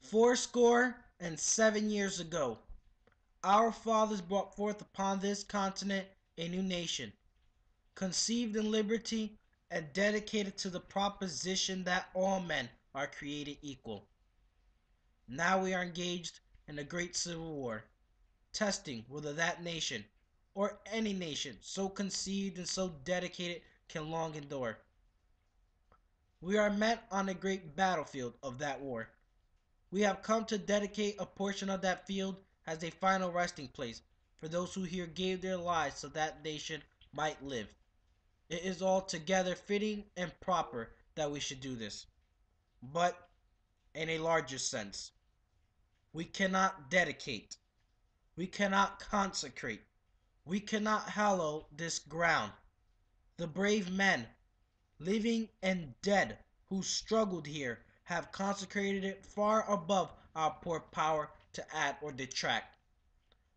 407 years ago, our fathers brought forth upon this continent a new nation, conceived in liberty and dedicated to the proposition that all men are created equal. Now we are engaged in a great civil war, testing whether that nation, or any nation so conceived and so dedicated, can long endure. We are met on a great battlefield of that war. We have come to dedicate a portion of that field as a final resting place for those who here gave their lives so that nation might live. It is altogether fitting and proper that we should do this. But in a larger sense, we cannot dedicate, we cannot consecrate, we cannot hallow this ground. The brave men, living and dead, who struggled here have consecrated it far above our poor power to add or detract.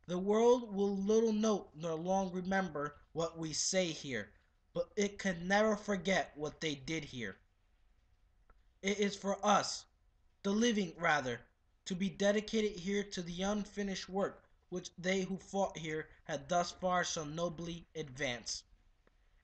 The world will little note nor long remember what we say here, but it can never forget what they did here. It is for us, the living rather, to be dedicated here to the unfinished work which they who fought here had thus far so nobly advanced.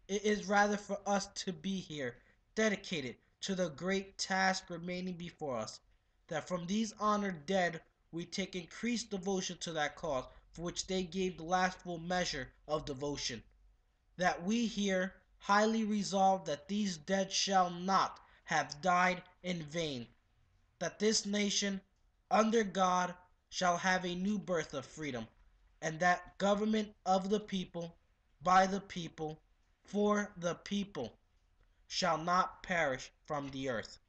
It is rather for us to be here, dedicated to the great task remaining before us, that from these honored dead we take increased devotion to that cause for which they gave the last full measure of devotion. That we here highly resolve that these dead shall not have died in vain, that this nation, under God, shall have a new birth of freedom, and that government of the people, by the people, for the people, shall not perish from the earth.